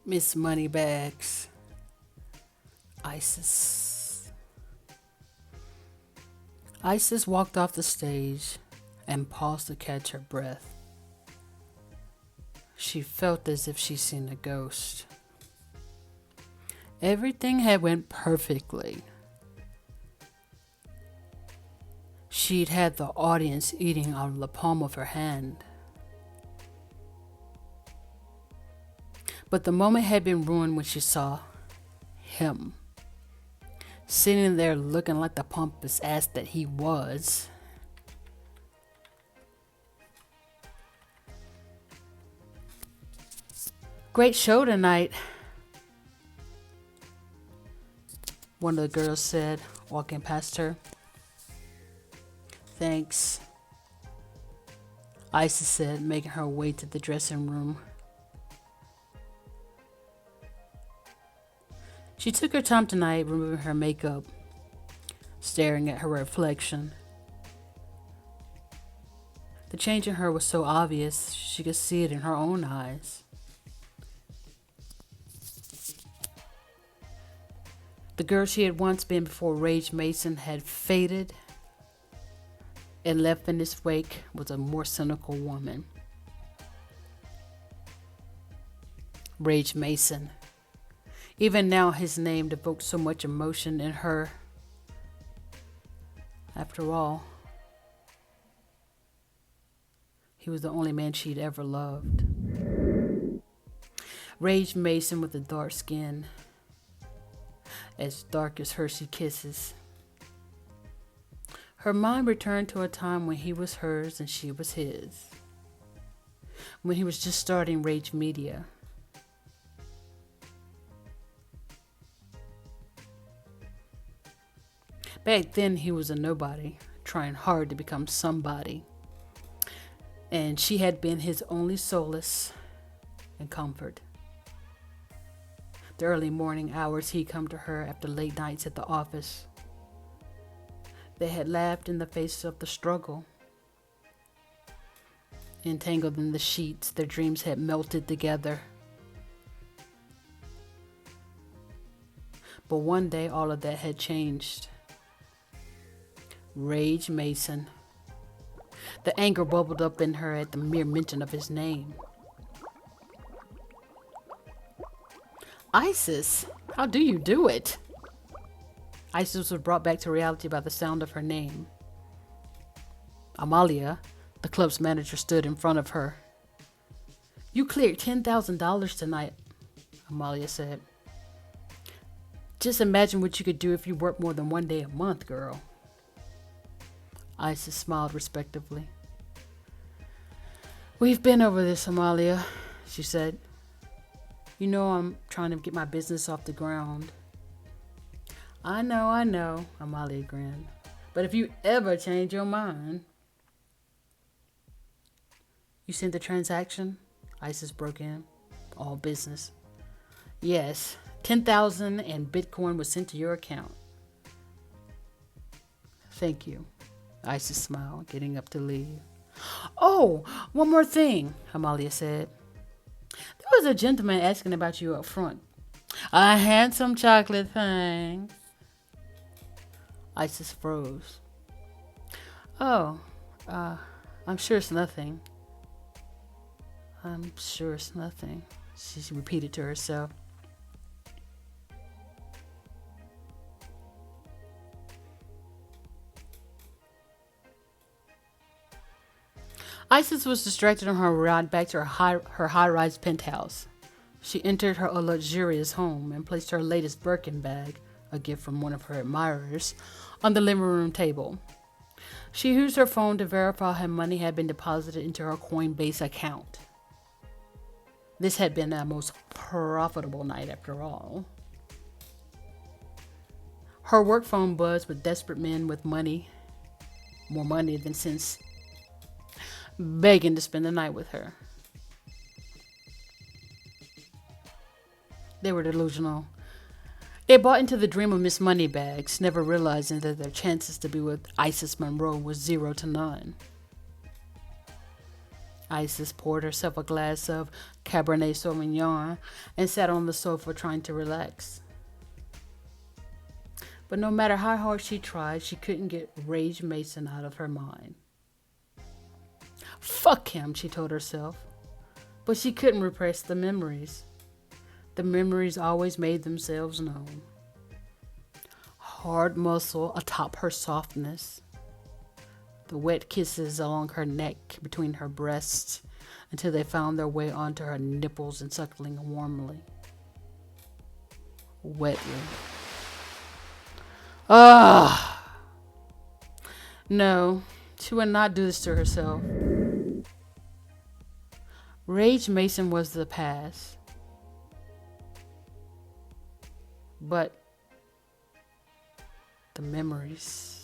Miss Moneybags, Isis. Isis walked off the stage and paused to catch her breath. She felt as if she'd seen a ghost. Everything had went perfectly. She'd had the audience eating out of the palm of her hand. But the moment had been ruined when she saw him, sitting there looking like the pompous ass that he was. Great show tonight, one of the girls said, walking past her. Thanks, Isis said, making her way to the dressing room. She took her time tonight, removing her makeup, staring at her reflection. The change in her was so obvious, she could see it in her own eyes. The girl she had once been before Rayge Mason had faded, and left in its wake was a more cynical woman. Rayge Mason. Even now, his name evoked so much emotion in her. After all, he was the only man she'd ever loved. Rayge Mason with the dark skin, as dark as Hershey Kisses. Her mind returned to a time when he was hers and she was his. When he was just starting Rayge Media. Back then, he was a nobody, trying hard to become somebody. And she had been his only solace and comfort. The early morning hours he'd come to her after late nights at the office. They had laughed in the face of the struggle. Entangled in the sheets, their dreams had melted together. But one day, all of that had changed. Rayge Mason. The anger bubbled up in her at the mere mention of his name. Isis, how do you do it? Isis was brought back to reality by the sound of her name. Amalia, the club's manager, stood in front of her. You cleared $10,000 tonight, Amalia said. Just imagine what you could do if you worked more than one day a month, girl. Isis smiled respectively. We've been over this, Amalia, she said. You know I'm trying to get my business off the ground. I know, Amalia grinned. But if you ever change your mind... You sent the transaction? Isis broke in. All business. Yes, 10,000 and Bitcoin was sent to your account. Thank you. Isis smiled, getting up to leave. Oh, one more thing, Amalia said. There was a gentleman asking about you up front. A handsome chocolate thing. Isis froze. Oh, I'm sure it's nothing. I'm sure it's nothing, she repeated to herself. Isis was distracted on her ride back to her high-rise penthouse. She entered her luxurious home and placed her latest Birkin bag, a gift from one of her admirers, on the living room table. She used her phone to verify her money had been deposited into her Coinbase account. This had been a most profitable night after all. Her work phone buzzed with desperate men with money, more money than sense, begging to spend the night with her. They were delusional. They bought into the dream of Miss Moneybags, never realizing that their chances to be with Isis Monroe was 0 to none. Isis poured herself a glass of Cabernet Sauvignon and sat on the sofa trying to relax. But no matter how hard she tried, she couldn't get Rayge Mason out of her mind. Fuck him, she told herself. But she couldn't repress the memories. The memories always made themselves known. Hard muscle atop her softness. The wet kisses along her neck between her breasts until they found their way onto her nipples and suckling warmly. Wetly. Ah! No, she would not do this to herself. Rayge Mason was the past. But the memories.